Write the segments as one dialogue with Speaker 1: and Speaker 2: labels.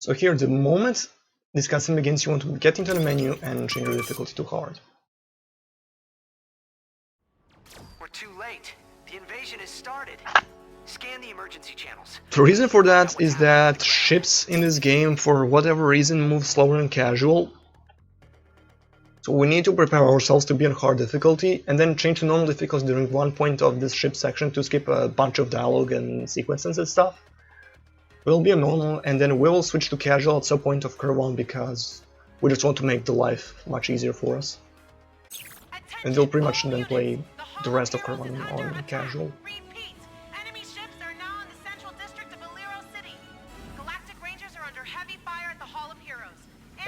Speaker 1: So here, the moment this cutscene begins, you want to get into the menu and change your difficulty to hard.
Speaker 2: We're too late. The invasion has started. Scan the emergency channels.
Speaker 1: The reason for that is that ships in this game, for whatever reason, move slower than casual. So we need to prepare ourselves to be on hard difficulty, and then change to normal difficulty during one point of this ship section to skip a bunch of dialogue and sequences and stuff. We'll be on normal, and then we will switch to casual at some point of Kerwan because we just want to make the life much easier for us. And we'll pretty much then play the rest of Kerwan on casual.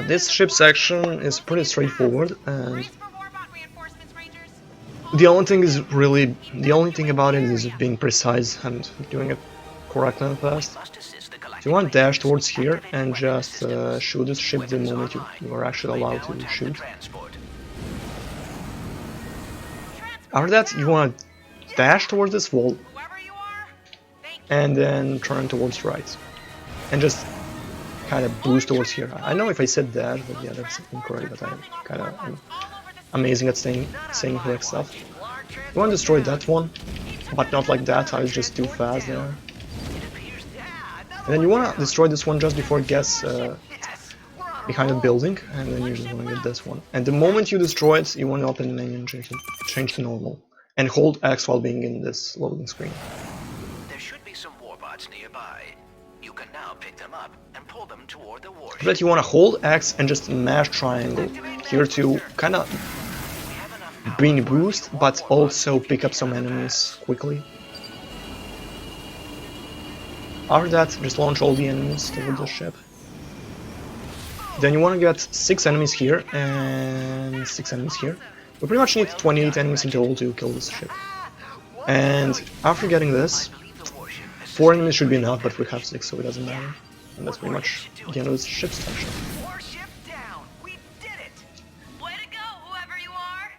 Speaker 1: This ship section is pretty straightforward, and the only thing about it is being precise and doing it correctly and fast. So you want to dash towards here and just shoot this ship the moment you are actually allowed to shoot. After that, you want to dash towards this wall and then turn towards right and just kind of boost towards here. I know if I said dash, but yeah, that's incorrect, but I'm amazing at saying correct stuff. You want to destroy that one, but not like that, I was just too fast there. And then you want to destroy this one just before it gets behind the building, and then you just want to get this one. And the moment you destroy it, you want to open the menu and change to normal. And hold X while being in this loading screen.
Speaker 2: There should be some warbots nearby. You can now pick them up and pull them toward the warship.
Speaker 1: After that, you want to hold X and just mash triangle here to kind of bring boost, but also pick up some enemies quickly. After that, just launch all the enemies toward the ship. Then you want to get 6 enemies here and 6 enemies here. We pretty much need 28 enemies in total to kill this ship. And after getting this, 4 enemies should be enough, but we have 6, so it doesn't matter. And that's pretty much the end of this ship section.
Speaker 2: Warship down. We did it. Way to go, whoever you are.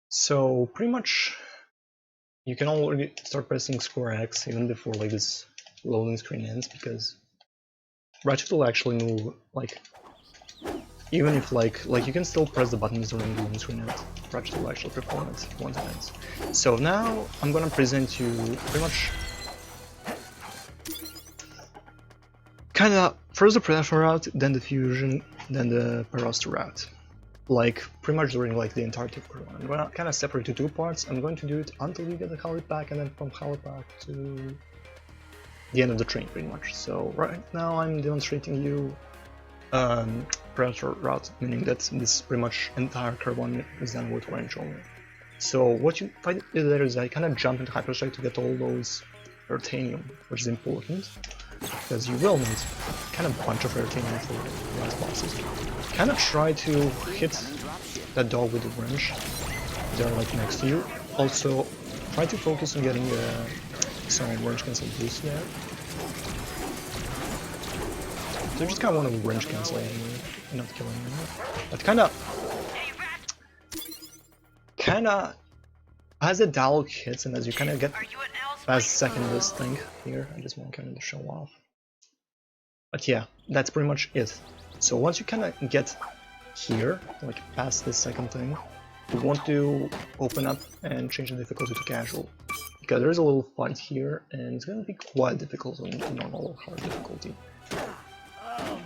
Speaker 1: So pretty much you can already start pressing square X even before like this loading screen ends, because Ratchet will actually move like even if like you can still press the buttons during the loading screen ends. Ratchet will actually perform it once it ends. So now I'm gonna present you pretty much kinda first the Predator route, then the Fusion, then the Peroster route. Like pretty much during like the entirety of Kerwan. I'm gonna kind of separate to 2 parts. I'm going to do it until we get the Halipack, and then from Halipack to the end of the train, pretty much. So right now I'm demonstrating you Predator route, meaning that this pretty much entire Kerwan is done with range only. So what you find there is I kind of jump into hyperstrike to get all those Earthanium, which is important, because you will need kind of a bunch of Earthanium for the last bosses. Kind of try to hit that dog with the wrench. They're like next to you. Also, try to focus on getting some wrench cancel boost there. So you just kind of want to wrench cancel anyway, and not killing anyone. But kind of as the dialogue hits and as you kind of get past second this thing here, I just want to kind of show off. But yeah, that's pretty much it. So once you kind of get here, like past this second thing, you want to open up and change the difficulty to casual, because there's a little fight here and it's going to be quite difficult on normal or hard difficulty.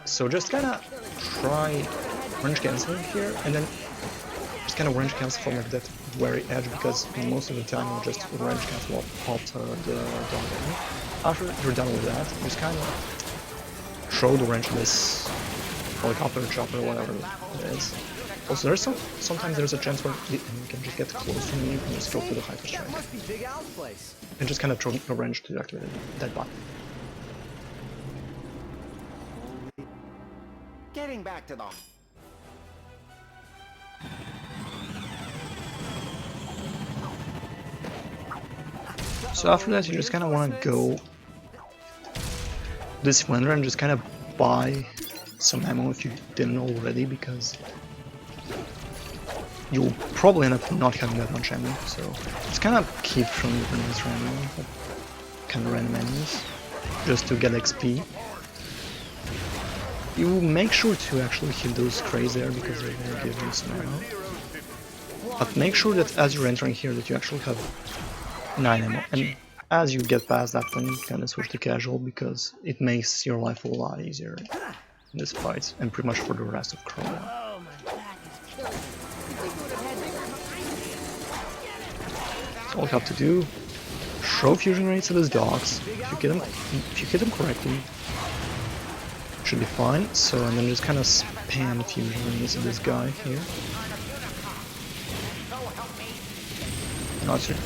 Speaker 1: So just kind of try wrench canceling here, and then just kind of wrench cancel from like that very edge, because most of the time you just wrench cancel off the dog. After you're done with that, just kind of throw the wrench in this helicopter, chopper, whatever it is. Also, there's sometimes there's a chance where you can just get close to me and just go for the hyperstrike. And just kind of throw the wrench to activate that button.
Speaker 3: Getting back to the...
Speaker 1: So after that, you just kind of want to go this window and just kind of buy some ammo if you didn't already, because you'll probably end up not having that much ammo, so it's kind of keep from different enemies randomly, like kind of random enemies, just to get XP. You make sure to actually hit those crays there because they will give you some ammo. But make sure that as you're entering here that you actually have 9 ammo, and as you get past that thing, kind of switch to casual because it makes your life a lot easier in this fight, and pretty much for the rest of Kerwan. So all you have to do, throw fusion grenades at his dogs. If you hit them correctly, it should be fine. So and then just kind of spam fusion grenades at this guy here.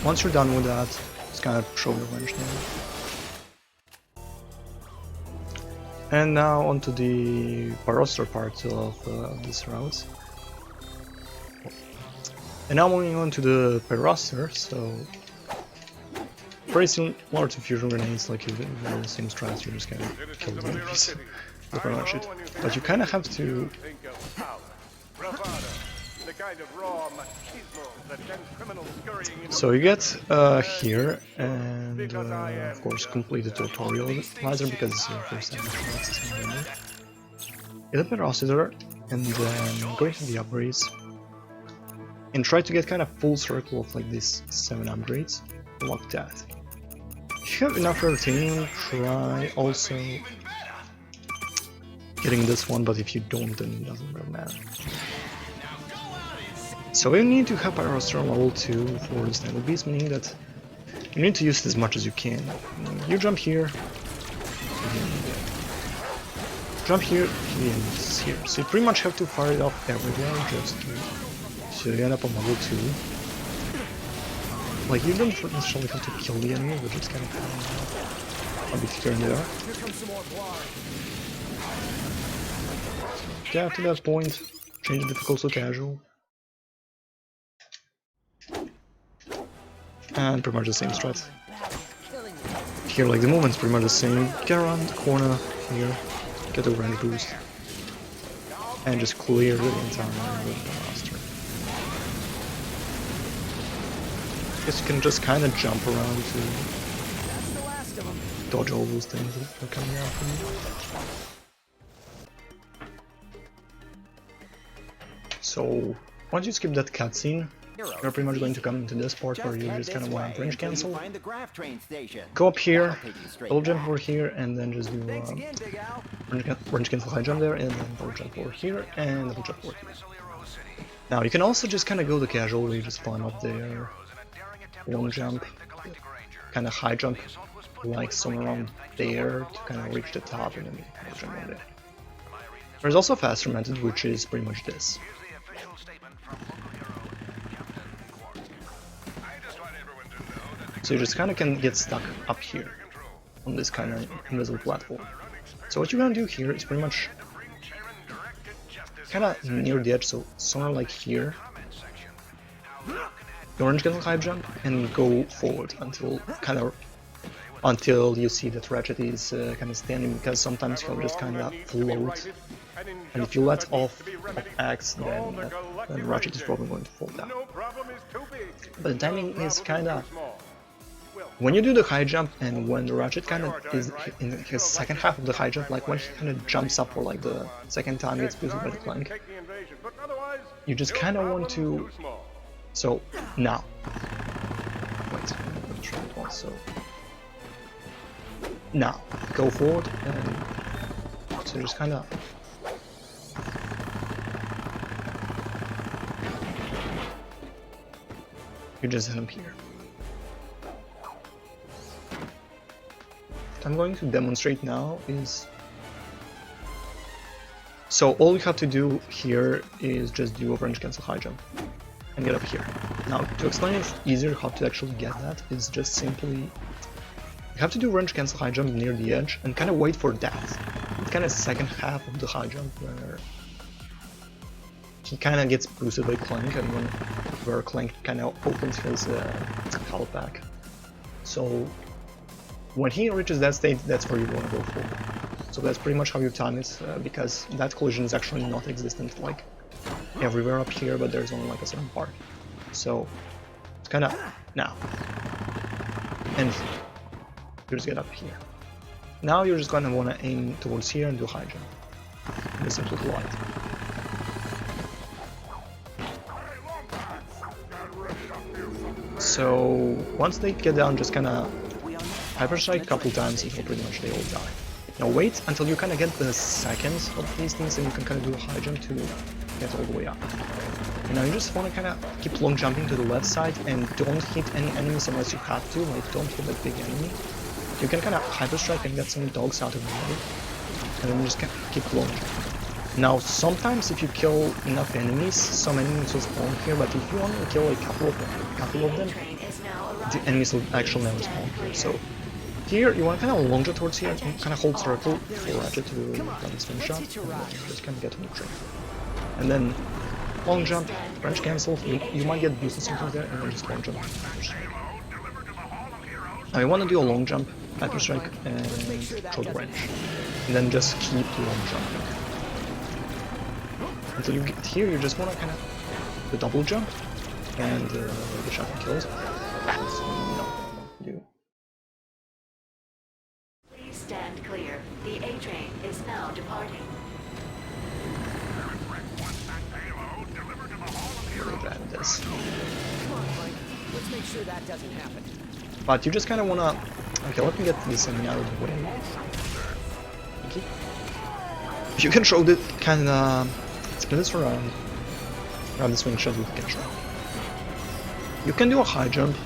Speaker 1: Once you're done with that, just kind of show your range now. And now onto the Pyroster part of this route. And now moving on to the Pyroster, so pretty similar to fusion grenades, like you do the same strats, you just kind of kill the enemies. That's pretty much it. But you kind of have to. So you get here, and of course complete the tutorial laser because it's your first time accessing the Get a Pyroster, and then go into the upgrades, and try to get kind of full circle of like these 7 upgrades, like that. If you have enough routine, try also getting this one, but if you don't, then it doesn't really matter. So you need to have Pyroster level 2 for the Standard Beast, meaning that you need to use it as much as you can. You jump here, jump here, and here. So you pretty much have to fire it off everywhere, just so you end up on level 2. Like, you don't necessarily have to kill the enemy, but just kind of a bit here and there. Get to that point, change the difficulty to casual. And pretty much the same strat. Here, like, the movement's pretty much the same. Get around the corner here, get the range boost, and just clear the entire area with the Pyroster. Guess you can just kind of jump around to dodge all those things that are coming after you. So, once you skip that cutscene, you're pretty much going to come into this part where you just kind of want to range cancel. Go up here, double jump over here, and then just do range cancel high jump there, and then double jump over here, and double jump over here. Now you can also just kind of go to casual, where you just climb up there, long jump, kind of high jump, like somewhere around there to kind of reach the top, and then jump over there. There's also a faster method, which is pretty much this. So you just kind of can get stuck up here on this kind of invisible platform. So what you're gonna do here is pretty much kind of near the edge, so somewhere like here. The orange can high jump and go forward until you see that Ratchet is kind of standing, because sometimes he'll just kind of float, and if you let off of X, then Ratchet is probably going to fall down. But the timing is kind of when you do the high jump, and when the Ratchet kind of is in his second half of the high jump, like when he kind of jumps up for like the second time gets boosted by the Clank, you just kind of want to. So now, wait, let me try it once. So now go forward, and so just kind of. You just hit him here. What I'm going to demonstrate now is. So all you have to do here is just do a range cancel high jump and get up here. Now to explain it easier how to actually get that is just simply you have to do range cancel high jump near the edge and kind of wait for that. It's kind of second half of the high jump where he kind of gets boosted by Clank, and where Clank kind of opens his health pack. So when he reaches that state, that's where you want to go for. So that's pretty much how you time it, because that collision is actually not existent. Like everywhere up here, but there's only like a certain part. So it's kind of now. And you just get up here. Now you're just gonna wanna aim towards here and do high jump. And simply glide. So once they get down, just kinda hyper strike a couple times until pretty much they all die. Now wait until you kinda get the second of these things, and you can kinda do a high jump to get all the way up. And now you just wanna kinda keep long jumping to the left side and don't hit any enemies unless you have to, like don't hit that big enemy. You can kinda hyper strike and get some dogs out of the way, and then you just keep long jumping. Now sometimes if you kill enough enemies, some enemies will spawn here, but if you only kill a couple of them, the enemies will actually never spawn here. So here you want to kind of long jump towards here and kind of hold circle for Ratchet to run his swing shot, and just kind of get on the train. And then long jump, wrench cancel, you might get boosted something there, and then just long jump. Now you want to do a long jump, hyper strike, and throw the wrench. And then just keep long jumping. Until you get here, you just want to kind of the double jump, and the shotgun kills. No, you.
Speaker 3: Please stand clear. The A train is now departing.
Speaker 1: Really bad at this.
Speaker 4: Come on, Clank. Let's make sure that doesn't happen.
Speaker 1: But you just kind of want to. Okay, let me get this enemy out of the way. Thank you. If you can throw it, kind of spin this around. Grab the swing shot with control. You can do a high jump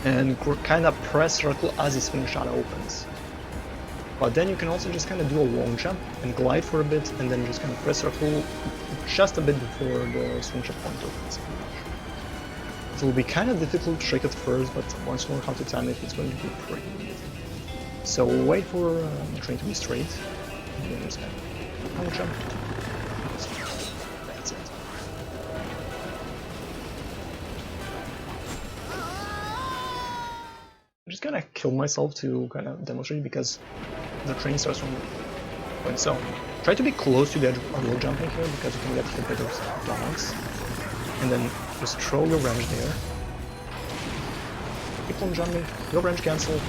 Speaker 1: and kind of press circle as the swing shot opens. But then you can also just kind of do a long jump and glide for a bit, and then just kind of press circle just a bit before the swing shot point opens. It will be kind of difficult trick at first, but once you learn how to time it, it's going to be pretty easy. So wait for the train to be straight, and then just kind of long jump. That's it. I'm just gonna kill myself to kind of demonstrate because the train starts from point. So try to be close to the edge of low jumping here because you can get hit by those dogs. And then just throw your wrench there. Keep on jumping, your wrench cancel.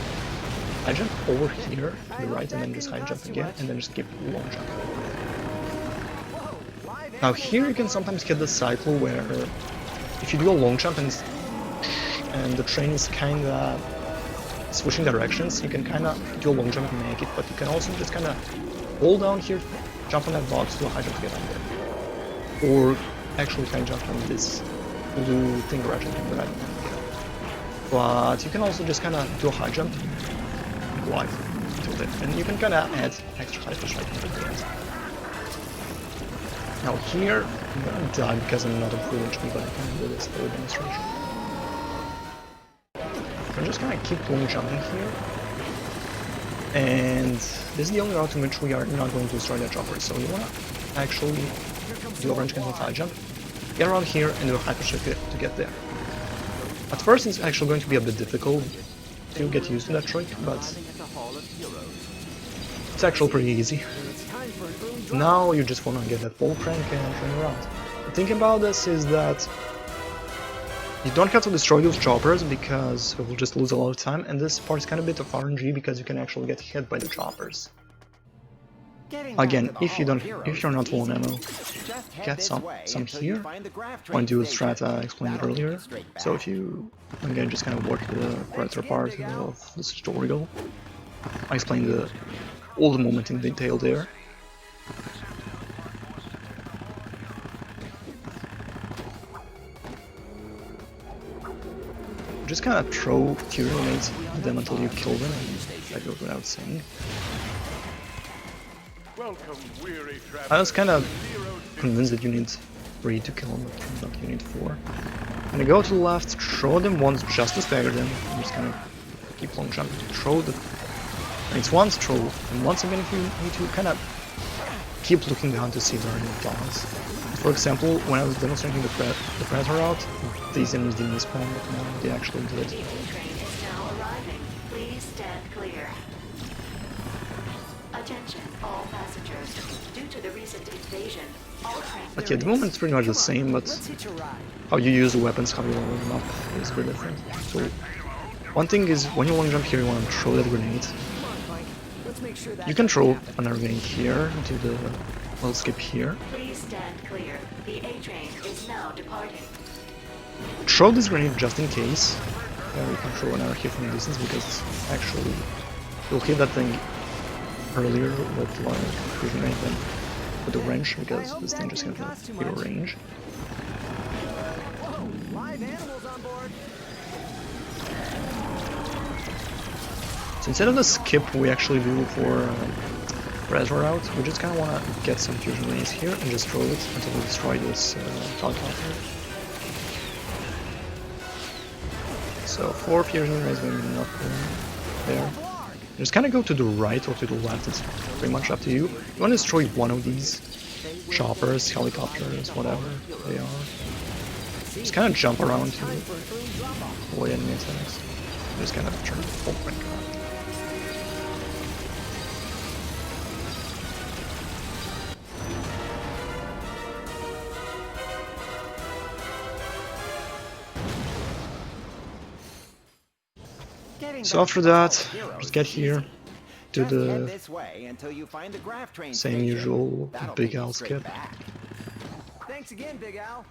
Speaker 1: I jump over here to the right and then just high jump again and then just keep long jumping. Now here you can sometimes get the cycle where if you do a long jump and the train is kinda switching directions, you can kinda do a long jump and make it, but you can also just kinda hold down here, jump on that box, do a high jump to get on there. Or actually high jump on this blue thing Ratchet can get. But you can also just kinda do a high jump and glide until there. And you can kinda add extra high push like at the end. Now here, I'm gonna die because I'm not a full HP, but I can do this for a demonstration. I'm just gonna keep long jumping here. And this is the only route in which we are not going to destroy that chopper. So you wanna actually do a wrench cancel high jump, get around here and do a hyper strike to get there. At first it's actually going to be a bit difficult to get used to that trick, but it's actually pretty easy. Now you just want to get that ball crank and turn around. The thing about this is that you don't have to destroy those choppers because it will just lose a lot of time, and this part is kind of a bit of RNG because you can actually get hit by the choppers. Again, if you're not full on ammo, get some here. One do strat I explained earlier. So if you again just kind of watch the Predator part of this tutorial, I explained all the movement in detail there. Just kind of throw Fury grenades at them until you kill them, and that goes without saying. I was kind of convinced that you need 3 to kill them, but not you need 4. Gonna go to the left, throw them once just to stagger them, and just kind of keep long jumping. Throw the grenades once, throw, and once again if you need to kind of keep looking behind to see if there are any flaws. For example, when I was demonstrating the Predator route, these enemies didn't respawn, but now they actually did.
Speaker 3: The train is now arriving. Please stand clear. Attention, all passengers. Due to the recent invasion, all train
Speaker 1: But yeah, the moment it's pretty much the same, but
Speaker 4: Let's hitch a ride.
Speaker 1: how you use the weapons, how you level them up is very different. So one thing is, when you long jump here, you want to throw that grenade.
Speaker 4: Come on, Clank. Let's make sure that
Speaker 1: You can
Speaker 4: doesn't
Speaker 1: throw
Speaker 4: happen.
Speaker 1: another grenade here, do the little skip here.
Speaker 3: Please stand clear. The A train is now departing.
Speaker 1: Throw this grenade just in case. You can throw another here from a distance because actually you'll hit that thing earlier with like the grenade than with the wrench because this thing just has a bigger range.
Speaker 4: Whoa, live animals on board.
Speaker 1: So instead of the skip we actually do for Reservoir route, we just kind of want to get some fusion grenades here and just throw it until we destroy this helicopter. So 4 fusion grenades will be enough there. Just kind of go to the right or to the left, it's pretty much up to you. You want to destroy one of these choppers, helicopters, whatever they are. Just kind of jump around to avoid enemy attacks. Just kind of turn full crank around. So after that, just get here, do the same usual Big Al skip.
Speaker 4: Thanks again, Big Al.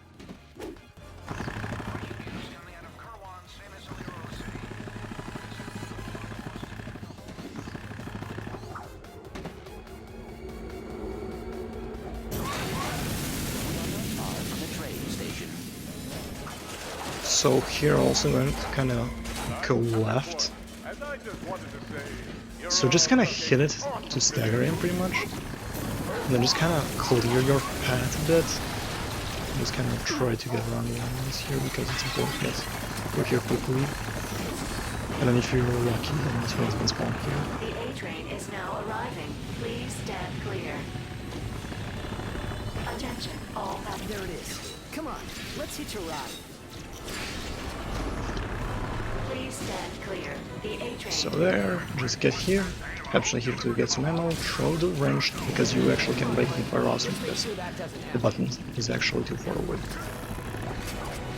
Speaker 1: So here also going to kind of go left. So just kind of hit it to stagger him pretty much. And then just kind of clear your path a bit. And just kind of try to get around the enemies here because it's important that we're here quickly. And then if you're lucky, then this one's been spawned here.
Speaker 3: The A train is now arriving. Please stand clear. Attention, all passengers.
Speaker 4: There it is. Come on, let's hitch a ride.
Speaker 3: Please stand clear. The A train.
Speaker 1: So there, just get here. Actually here to get some ammo, throw the wrench because you actually can break the Pyroster because the button is actually too far away.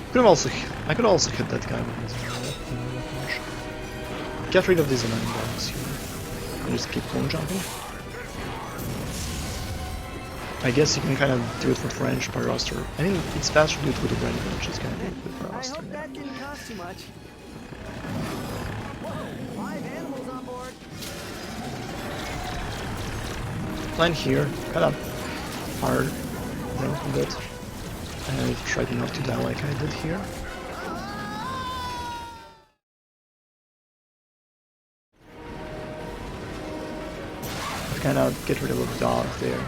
Speaker 1: I could also hit that guy with this wrench. Get rid of these annoying bugs here. And just keep on jumping. I guess you can kind of do it with wrench, Pyroster. I mean, it's faster to do it with the wrench than just kind of do it with
Speaker 4: I
Speaker 1: Pyroster.
Speaker 4: hope that didn't cost too much. Whoa, live animals on board.
Speaker 1: Plan here, kind of hard, a bit, and try not to die like I did here. Kind of get rid of the dog there.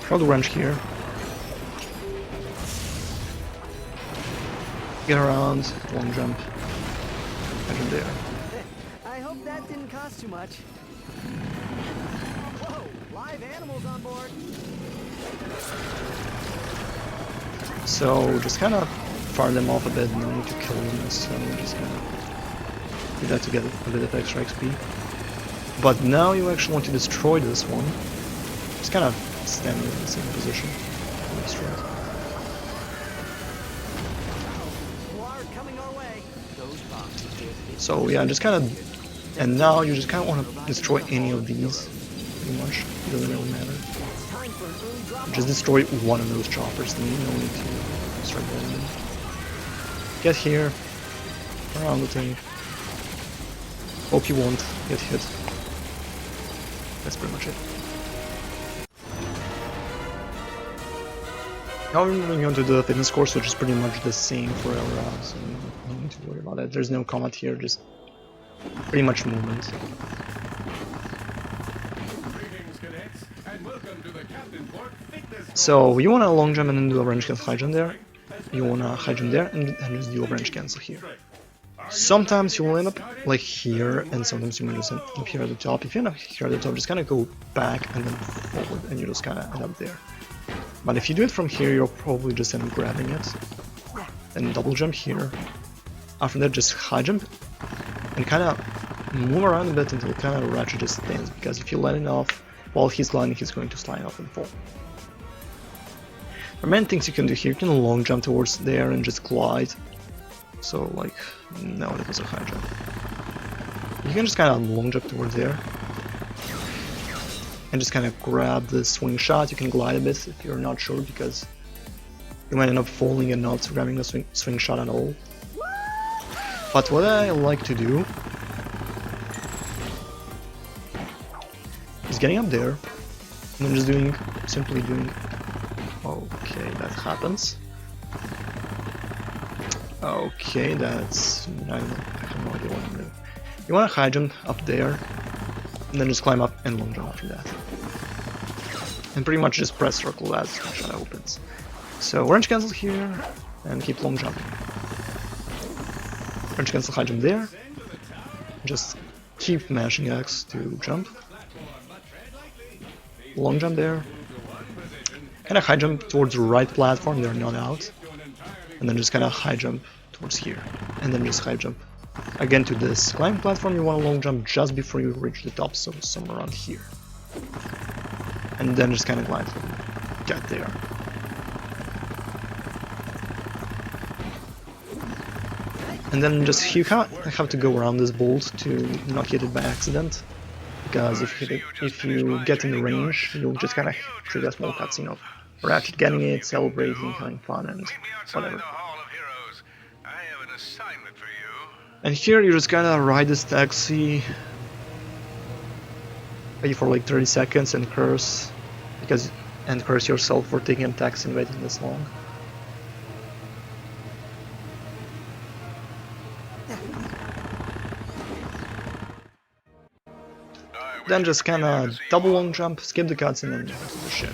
Speaker 1: Throw the wrench here. Get around, long jump, and there.
Speaker 4: I hope that didn't cost too much. Whoa, live animals on board.
Speaker 1: So just kind of fire them off a bit, no need to kill them, so just kind of do that to get a bit of extra XP. But now you actually want to destroy this one. Just kind of stand in the same position and destroy it.
Speaker 4: Coming our way. Those bombs.
Speaker 1: So yeah, just kind of, and now you just kind of want to destroy any of these, pretty much. It doesn't really matter.
Speaker 4: Time for an early drop.
Speaker 1: Just destroy one of those choppers, then you don't need to start building them. Get here, around the thing. Hope you won't get hit. That's pretty much it. Now we're moving on to the fitness course, which is pretty much the same for our routes, so no need to worry about that. There's no combat here, just pretty much movement. So you want to long jump and then do a range cancel high jump there. You want to high jump there and just do a range cancel here. Sometimes you will end up like here, and sometimes you will just end up here at the top. If you end up here at the top, just kind of go back and then forward, and you just kind of end up there. But if you do it from here, you'll probably just end up grabbing it, then double jump here. After that, just high jump and kind of move around a bit until kind of Ratchet just stands. Because if you let it off, while he's gliding, he's going to slide up and fall. There are many things you can do here. You can long jump towards there and just glide. So, like, no, that was a high jump. You can just kind of long jump towards there. And just kind of grab the swing shot. You can glide a bit if you're not sure, because you might end up falling and not grabbing the swing shot at all. But what I like to do is getting up there and then just simply doing. Okay, that happens. Okay, that's. I have no idea what I'm doing. You want to high jump up there, and then just climb up and long jump after that. And pretty much just press circle as the shot opens. So orange cancel here, and keep long jumping. Orange cancel high jump there. Just keep mashing X to jump. Long jump there. Kind of high jump towards the right platform, they're not out. And then just kind of high jump towards here. And then just high jump again to this climb platform. You want to long jump just before you reach the top, so somewhere around here. And then just kind of glide and get there. And then just you have to go around this bolt to not hit it by accident. Because if you get in the range, you'll just kind of trigger a small cutscene of Ratchet getting it, celebrating, having fun, and whatever. And here you just kind of ride this taxi, wait for like 30 seconds and curse, and curse yourself for taking a taxi and waiting this long. Then just kinda double long jump, skip the cutscene and go to the ship.